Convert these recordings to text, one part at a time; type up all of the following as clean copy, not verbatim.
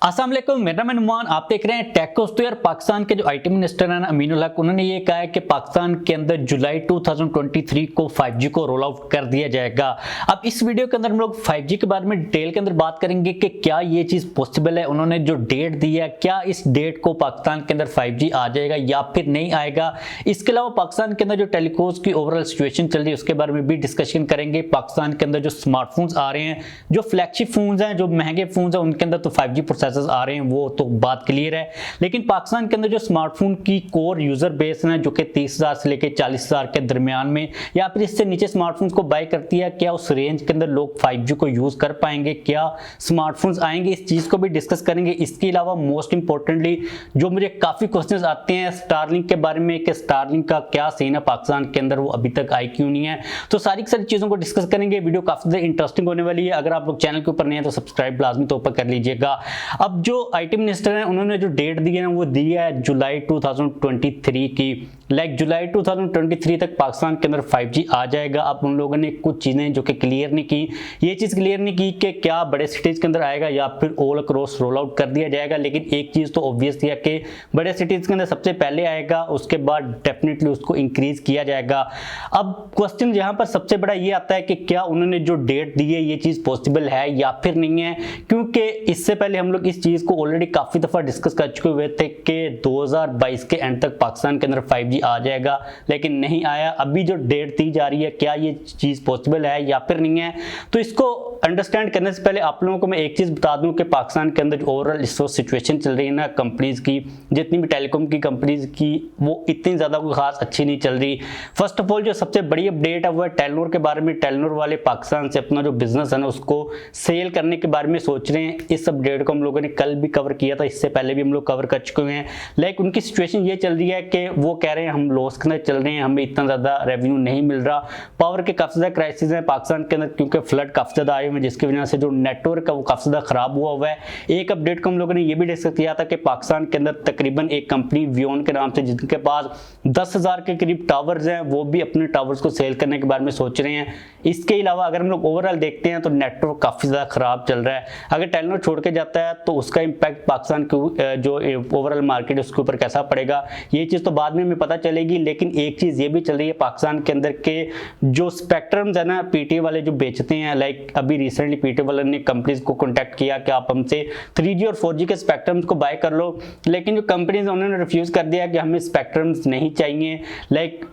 अस्सलाम वालेकुम, मेरा नाम नुमान। आप देख रहे हैं टेक दोस्तों। यार पाकिस्तान के जो आईटी मिनिस्टर हैं अमीनुल हक, उन्होंने ये कहा है कि पाकिस्तान के अंदर जुलाई 2023 को 5G को रोल आउट कर दिया जाएगा। अब इस वीडियो के अंदर हम लोग 5G के बारे में डिटेल के अंदर बात करेंगे कि क्या ये चीज़ पॉसिबल है। उन्होंने जो डेट दी है, क्या इस डेट को पाकिस्तान के अंदर 5G आ जाएगा या फिर नहीं आएगा। इसके अलावा पाकिस्तान के अंदर जो टेलीकॉम्स की ओवरऑल सिचुएशन चल रही है उसके बारे में भी डिस्कशन करेंगे। पाकिस्तान के अंदर जो स्मार्टफोन्स आ रहे हैं, जो फ्लैगशिप फोन्स हैं, जो महंगे फोन्स हैं, उनके अंदर तो 5G प्रोसेसर्स आ रहे हैं, वो तो बात क्लियर है। लेकिन पाकिस्तान के अंदर जो स्मार्टफोन की कोर यूजर बेस है जो कि 30,000 से लेकर 40,000 के दरमियान में या फिर इससे नीचे स्मार्टफोन्स को बाय करती है, क्या उस रेंज के अंदर लोग 5G को यूज कर पाएंगे, क्या स्मार्टफोन्स आएंगे, इस चीज को भी डिस्कस करेंगे। इसके अलावा मोस्ट इंपॉर्टेंटली जो मुझे काफी क्वेश्चंस आते हैं स्टारलिंक के बारे में कि स्टारलिंक का क्या सीन है पाकिस्तान के अंदर, वो अभी तक आई क्यों नहीं है, तो सारी चीजों को डिस्कस करेंगे। वीडियो काफी ज्यादा इंटरेस्टिंग होने वाली है। अगर आप लोग चैनल के ऊपर नहीं है तो सब्सक्राइब लाजमी तौर पर कर लीजिएगा। अब जो आईटी मिनिस्टर हैं उन्होंने जो डेट दी है वो दी है जुलाई 2023 की। जुलाई 2023 तक पाकिस्तान के अंदर 5G आ जाएगा। अब उन लोगों ने कुछ चीजें जो कि क्लियर नहीं की, ये चीज क्लियर नहीं की कि क्या बड़े सिटीज के अंदर आएगा या फिर ऑल अक्रॉस रोल आउट कर दिया जाएगा। लेकिन एक चीज तो ऑब्वियस है कि बड़े सिटीज के अंदर सबसे पहले आएगा, उसके बाद डेफिनेटली उसको इंक्रीज किया जाएगा। अब क्वेश्चन यहाँ पर सबसे बड़ा ये आता है कि क्या उन्होंने जो डेट दी है ये चीज पॉसिबल है या फिर नहीं है, क्योंकि इससे पहले हम लोग इस चीज को ऑलरेडी काफी दफा डिस्कस कर चुके हुए थे कि 2022 के एंड तक पाकिस्तान के अंदर 5G आ जाएगा, लेकिन नहीं आया। अभी जो डेट दी जा रही है, क्या ये चीज पॉसिबल है या फिर नहीं है, तो इसको अंडरस्टैंड करने से पहले आप लोगों को मैं एक चीज बता दूं कि पाकिस्तान के अंदर ओवरऑल इस वक्त सिचुएशन चल रही है ना कंपनीज की, जितनी भी टेलीकॉम की कंपनीज की, वो इतनी ज्यादा कोई खास अच्छी नहीं चल रही। फर्स्ट ऑफ ऑल जो सबसे बड़ी अपडेट है वो है टेलनोर के बारे में। टेलनोर वाले पाकिस्तान से अपना जो बिजनेस है ना उसको सेल करने के बारे में सोच रहे हैं। इस अपडेट को हम लोगों ने कल भी कवर किया था, इससे पहले भी हम लोग कवर कर चुके हैं। लेकिन उनकी सिचुएशन ये चल रही है कि वो कह रहे हैं हम लॉस के अंदर चल रहे हैं, हमें इतना ज्यादा रेवेन्यू नहीं मिल रहा। पावर के काफी ज्यादा क्राइसिस है पाकिस्तान के अंदर, क्योंकि फ्लड काफी ज्यादा आए हुए हैं, जिसकी वजह से जो नेटवर्क है वो काफी ज्यादा खराब हुआ है। एक अपडेट को हम लोगों ने ये भी डिस्कस किया था कि पाकिस्तान के अंदर तकरीबन एक कंपनी वियोन के नाम से, जिनके पास 10,000 के करीब टावर्स हैं, वो भी अपने टावर्स को सेल करने के बारे में सोच रहे हैं। इसके अलावा अगर हम लोग ओवरऑल देखते हैं तो नेटवर्क काफी ज्यादा खराब चल रहा है। अगर टेलनोर छोड़ के जाता है तो उसका इंपैक्ट पाकिस्तान के जो ओवरऑल मार्केट है उसके ऊपर कैसा पड़ेगा, ये चीज तो बाद में हमें पता चलेगी। लेकिन एक चीज ये भी चल रही है पाकिस्तान के अंदर के जो स्पेक्ट्रम्स है ना, पीटीए वाले जो बेचते हैं, अभी रिसेंटली पीटीए वाले ने कंपनीज को कॉन्टैक्ट किया कि आप हमसे 3G और 4G के स्पेक्ट्रम्स को बाय कर लो, लेकिन जो कंपनीज उन्होंने रिफ्यूज कर दिया कि हमें स्पेक्ट्रम्स नहीं चाहिए।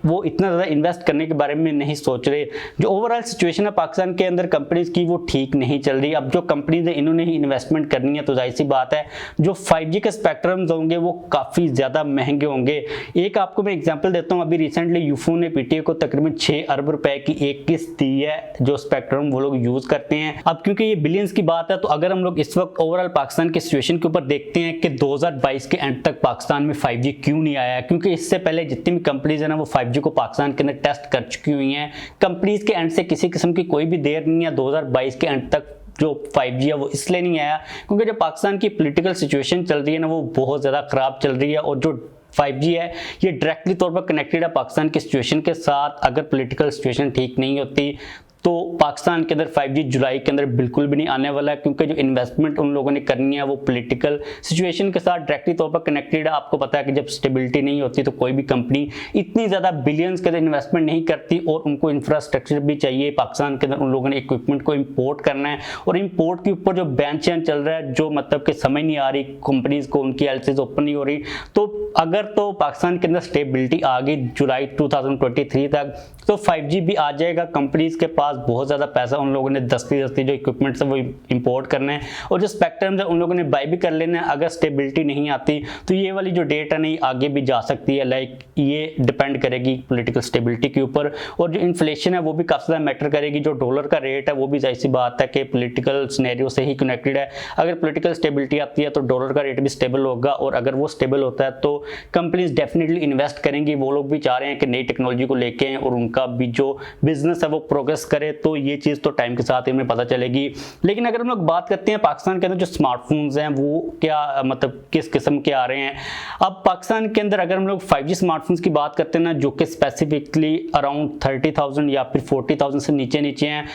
वो इतना ज्यादा इन्वेस्ट करने के बारे में नहीं सोच रहे। जो ओवरऑल सिचुएशन है पाकिस्तान के अंदर कंपनीज की, वो ठीक नहीं चल रही। अब जो कंपनीज है इन्होंने ही इन्वेस्टमेंट करनी है, तो जाहिर सी बात है जो 5G के स्पेक्ट्रम्स होंगे वो काफी ज्यादा महंगे होंगे। एक आपको मैं एग्जांपल देता हूं, अभी रिसेंटली यूफो ने पीटीए को तकरीबन 6 अरब रुपए की एक किस्त दी है जो स्पेक्ट्रम वो लोग यूज करते हैं। अब क्योंकि ये बिलियंस की बात है, तो अगर हम लोग इस वक्त ओवरऑल पाकिस्तान की सिचुएशन के ऊपर देखते हैं कि 2022 के एंड तक पाकिस्तान में 5G क्यों नहीं आया, क्योंकि इससे पहले जितनी भी कंपनीज है ना वो 5G को पाकिस्तान के अंदर टेस्ट कर चुकी हुई हैं। कंपनीज के एंड से किसी किस्म की कोई भी देर नहीं है। 2022 के एंड तक जो 5G है वो इसलिए नहीं आया क्योंकि जो पाकिस्तान की पॉलिटिकल सिचुएशन चल रही है ना वो बहुत ज्यादा खराब चल रही है, और जो 5G है ये डायरेक्टली तौर पर कनेक्टेड है पाकिस्तान की सिचुएशन के साथ। अगर पॉलिटिकल सिचुएशन ठीक नहीं होती तो पाकिस्तान के अंदर 5G जुलाई के अंदर बिल्कुल भी नहीं आने वाला है, क्योंकि जो इन्वेस्टमेंट उन लोगों ने करनी है वो पॉलिटिकल सिचुएशन के साथ डायरेक्टली तौर पर कनेक्टेड है। आपको पता है कि जब स्टेबिलिटी नहीं होती तो कोई भी कंपनी इतनी ज़्यादा बिलियंस के अंदर इन्वेस्टमेंट नहीं करती, और उनको इंफ्रास्ट्रक्चर भी चाहिए। पाकिस्तान के अंदर उन लोगों ने इक्विपमेंट को इम्पोर्ट करना है, और इम्पोर्ट के ऊपर जो बैन चैन चल रहा है, जो मतलब कि समझ नहीं आ रही कंपनीज को, उनकी एलसीज ओपन नहीं हो रही। तो अगर तो पाकिस्तान के अंदर स्टेबिलिटी आ गई जुलाई 2023 तक तो 5G भी आ जाएगा। कंपनीज के पास बहुत ज्यादा पैसा, उन लोगों ने दस्ती जो इक्विपमेंट है वो इंपोर्ट करना है, और जो स्पेक्ट्रम है उन लोगों ने बाय भी कर लेना है। अगर स्टेबिलिटी नहीं आती तो ये वाली जो डेट है नहीं आगे भी जा सकती है। ये डिपेंड करेगी पॉलिटिकल स्टेबिलिटी के ऊपर, और जो इन्फ्लेशन है वो भी काफी ज्यादा मैटर करेगी। जो डॉलर का रेट है वो भी जाहिर सी बात है कि पॉलिटिकल सिनेरियो से ही कनेक्टेड है। अगर पॉलिटिकल स्टेबिलिटी आती है तो डॉलर का रेट भी स्टेबल होगा, और अगर वो स्टेबल होता है तो कंपनीज डेफिनेटली इन्वेस्ट करेंगी। वो लोग भी चाह रहे हैं कि नई टेक्नोलॉजी को लेके आएं और उनका भी जो बिजनेस है वो प्रोग्रेस करे, तो ये चीज तो टाइम के साथ ही हमें पता चलेगी। लेकिन अगर हम लोग बात करते हैं पाकिस्तान के अंदर जो स्मार्टफोन्स हैं वो क्या मतलब किस किस्म के आ रहे हैं। अब पाकिस्तान के अंदर अगर हम लोग 5G स्मार्टफोन्स की बात करते हैं ना, जो कि स्पेसिफिकली अराउंड 30,000 या फिर 40,000 से नीचे हैं,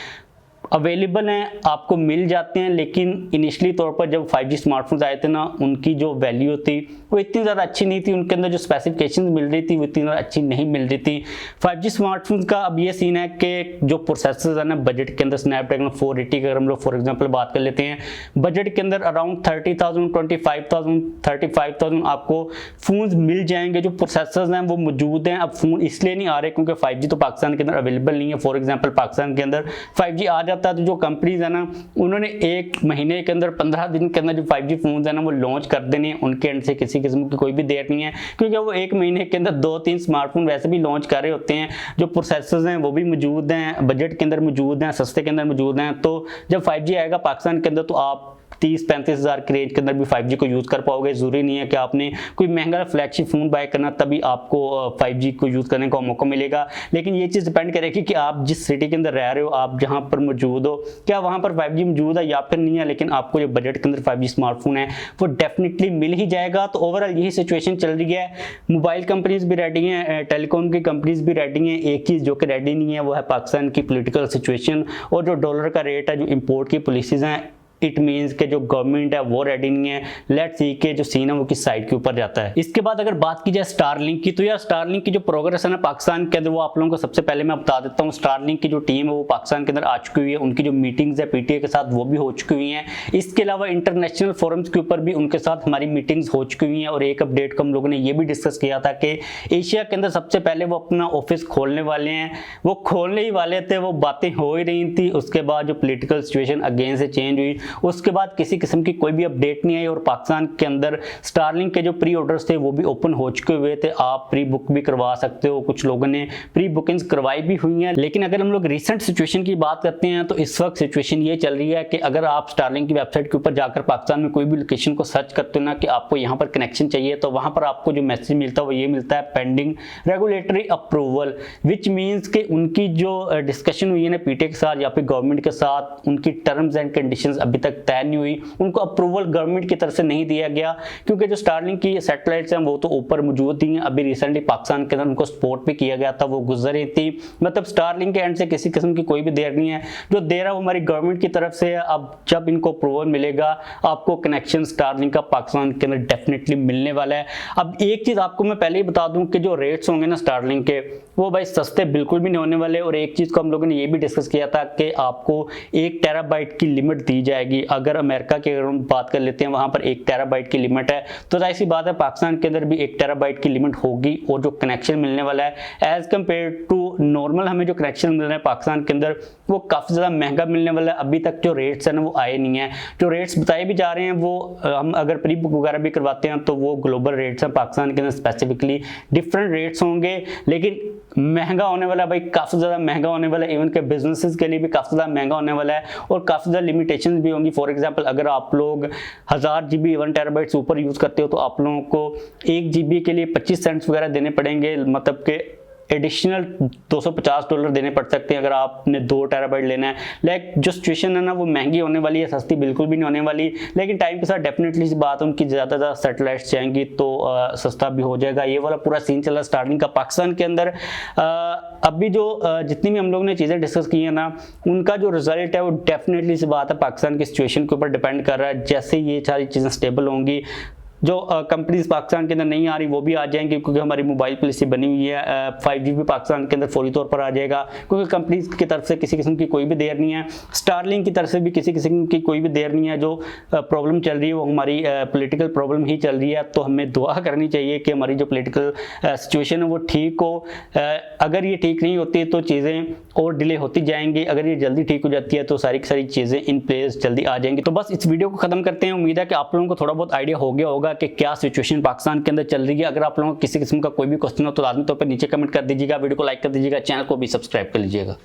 अवेलेबल हैं, आपको मिल जाते हैं, लेकिन इनिशियली तौर पर जब 5G स्मार्टफोन्स आए थे ना, उनकी जो वैल्यू थी वो इतनी ज़्यादा अच्छी नहीं थी, उनके अंदर जो स्पेसिफिकेशंस मिल रही थी वो इतनी ज़्यादा अच्छी नहीं मिल रही थी। 5G स्मार्टफोन्स का अब ये सीन है कि जो प्रोसेसर्स है ना बजट के अंदर, स्नैपड्रैगन 480 की अगर हम लोग फॉर एग्जांपल बात कर लेते हैं, बजट के अंदर अराउंड 30,000 25,000 35,000 आपको फ़ोन्स मिल जाएंगे जो प्रोसेसर्स हैं वो मौजूद हैं। अब फ़ोन इसलिए नहीं आ रहे क्योंकि 5G तो पाकिस्तान के अंदर अवेलेबल नहीं है। फॉर एग्जाम्पल पाकिस्तान के अंदर 5G आ जाता है तो जो कंपनीज है ना उन्होंने 1 महीने के अंदर 15 दिन के अंदर जो 5G फोन है ना वो लॉन्च कर देने हैं। उनके एंड से किसी किस्म की कोई भी देर नहीं है, क्योंकि वो 1 महीने के अंदर 2-3 स्मार्टफोन वैसे भी लॉन्च कर रहे होते हैं। जो प्रोसेसर्स हैं वो भी मौजूद हैं, बजट के अंदर मौजूद हैं, सस्ते के अंदर मौजूद हैं। तो जब 5G आएगा पाकिस्तान के अंदर तो आप 30-35 हज़ार की रेंज के अंदर भी 5G को यूज़ कर पाओगे। ज़रूरी नहीं है कि आपने कोई महंगा फ्लैगशिप फ़ोन बाय करना तभी आपको 5G को यूज़ करने का मौका मिलेगा। लेकिन ये चीज़ डिपेंड करेगी कि आप जिस सिटी के अंदर रह रहे हो, आप जहाँ पर मौजूद हो, क्या वहाँ पर 5G मौजूद है या फिर नहीं है। लेकिन आपको जो बजट के अंदर 5G स्मार्टफोन है वो डेफिनेटली मिल ही जाएगा। तो ओवरऑल यही सिचुएशन चल रही है। मोबाइल कंपनीज भी रेडी हैं, टेलीकॉम की कंपनीज भी रेडी हैं। एक चीज़ जो कि रेडी नहीं है वो है पाकिस्तान की पॉलिटिकल सिचुएशन और जो डॉलर का रेट है, जो इम्पोर्ट की पॉलिसीज हैं। इट मीन्स के जो गवर्नमेंट है वो रेडी नहीं है। लेट्स सी के जो सीन है वो किस साइड के ऊपर जाता है। इसके बाद अगर बात की जाए स्टारलिंक की, तो यार स्टारलिंक की जो प्रोग्रेस है ना पाकिस्तान के अंदर वो आप लोगों को सबसे पहले मैं बता देता हूँ। स्टारलिंक की जो टीम है वो पाकिस्तान के अंदर आ चुकी हुई है, उनकी जो मीटिंग्स है PTA के साथ वो भी हो चुकी हुई हैं। इसके अलावा इंटरनेशनल फोरम्स के ऊपर भी उनके साथ हमारी मीटिंग्स हो चुकी हुई हैं। और एक अपडेट को हम लोगों ने ये भी डिस्कस किया था कि एशिया के अंदर सबसे पहले वो अपना ऑफिस खोलने वाले हैं, वो खोलने ही वाले थे, वो बातें हो ही रही थी। उसके बाद जो पोलिटिकल सिचुएशन अगेन से चेंज हुई, उसके बाद किसी किस्म की कोई भी अपडेट नहीं आई। और पाकिस्तान के अंदर स्टारलिंक के जो प्री ऑर्डर्स थे वो भी ओपन हो चुके हुए थे, आप प्री बुक भी करवा सकते हो। कुछ लोगों ने प्री बुकिंग्स करवाई भी हुई हैं। लेकिन अगर हम लोग रिसेंट सिचुएशन की बात करते हैं तो इस वक्त सिचुएशन ये चल रही है कि अगर आप स्टारलिंक की वेबसाइट के ऊपर जाकर पाकिस्तान में कोई भी लोकेशन को सर्च करते हो ना कि आपको यहाँ पर कनेक्शन चाहिए, तो वहाँ पर आपको जो मैसेज मिलता है वो ये मिलता है, pending regulatory approval, which means कि उनकी जो डिस्कशन हुई है ना PTA के साथ या फिर गवर्नमेंट के साथ, उनकी टर्म्स एंड कंडीशंस अभी तक तय नहीं हुई, उनको अप्रूवल गवर्नमेंट की तरफ से नहीं दिया गया। क्योंकि जो स्टारलिंक की सैटेलाइट्स हैं वो तो ऊपर मौजूद थी, अभी रिसेंटली पाकिस्तान के अंदर उनको सपोर्ट भी किया गया था, वो गुजर रही थी। मतलब स्टारलिंक के एंड से किसी किस्म की कोई भी देर नहीं है, जो देर है वो हमारी गवर्नमेंट की तरफ से है। अब जब इनको अप्रूवल मिलेगा आपको कनेक्शन स्टारलिंक का पाकिस्तान के अंदर डेफिनेटली मिलने वाला है। अब एक चीज आपको मैं पहले ही बता दूं कि जो रेट्स होंगे ना स्टारलिंक के वो भाई सस्ते बिल्कुल भी नहीं होने वाले। और एक चीज को हम लोगों ने ये भी डिस्कस किया था कि आपको 1 टेराबाइट की लिमिट दी जाएगी। अगर अमेरिका की अगर हम बात कर लेते हैं वहां पर 1 टेराबाइट की लिमिट है, तो जाहिर सी बात है पाकिस्तान के अंदर भी 1 टेराबाइट की लिमिट होगी। और जो कनेक्शन मिलने वाला है एज कम्पेयर टू नॉर्मल हमें जो कनेक्शन मिल रहा है पाकिस्तान के अंदर वो काफी ज्यादा महंगा मिलने वाला है। अभी तक जो रेट्स है ना वो आए नहीं है, जो रेट्स बताए भी जा रहे हैं वो हम अगर प्री बुक वगैरह भी करवाते हैं तो वो ग्लोबल रेट्स हैं, पाकिस्तान के अंदर स्पेसिफिकली डिफरेंट रेट्स होंगे। लेकिन महंगा होने वाला है भाई, काफी ज्यादा महंगा होने वाला है, इवन के बिजनेसेस के लिए भी काफी ज्यादा महंगा होने वाला है और काफी ज्यादा लिमिटेशंस भी होंगी। फॉर एग्जांपल अगर आप लोग 1000 GB 1 टेराबाइट से ऊपर यूज करते हो तो आप लोगों को 1 GB के लिए 25 सेंट्स वगैरह देने पड़ेंगे, मतलब के एडिशनल $250 देने पड़ सकते हैं अगर आपने 2 टेराबाइट लेना है। लाइक जो सिचुएशन है ना वो महंगी होने वाली है, सस्ती बिल्कुल भी नहीं होने वाली। लेकिन टाइम के साथ डेफिनेटली सी बात है उनकी ज़्यादा सैटेलाइट्स जाएंगी तो सस्ता भी हो जाएगा। ये वाला पूरा सीन चला स्टार्टिंग का पाकिस्तान के अंदर। अभी जो जितनी भी हम लोगों ने चीज़ें डिस्कस की है ना उनका जो रिजल्ट है वो डेफिनेटली सी बात है पाकिस्तान की सिचुएशन के ऊपर डिपेंड कर रहा है। जैसे ये सारी चीज़ें स्टेबल होंगी, जो कंपनीज पाकिस्तान के अंदर नहीं आ रही वो भी आ जाएंगी, क्योंकि हमारी मोबाइल पॉलिसी बनी हुई है। 5G भी पाकिस्तान के अंदर फौरी तौर पर आ जाएगा, क्योंकि कंपनीज की तरफ से किसी किस्म की कोई भी देर नहीं है। स्टारलिंक की तरफ से भी किसी किस्म की कोई भी देर नहीं है। जो प्रॉब्लम चल रही है वो हमारी पॉलिटिकल प्रॉब्लम ही चल रही है। तो हमें दुआ करनी चाहिए कि हमारी जो पॉलिटिकल सिचुएशन है वो ठीक हो। अगर ये ठीक नहीं होती तो चीज़ें और डिले होती जाएंगी, अगर ये जल्दी ठीक हो जाती है तो सारी की सारी चीज़ें इन प्लेस जल्दी आ जाएंगी। तो बस इस वीडियो को खत्म करते हैं। उम्मीद है कि आप लोगों को थोड़ा बहुत आइडिया हो गया होगा कि क्या सिचुएशन पाकिस्तान के अंदर चल रही है। अगर आप लोगों को किसी किस्म का कोई भी क्वेश्चन हो तो लाजमी तौर पर नीचे कमेंट कर दीजिएगा, वीडियो को लाइक कर दीजिएगा, चैनल को भी सब्सक्राइब कर लीजिएगा।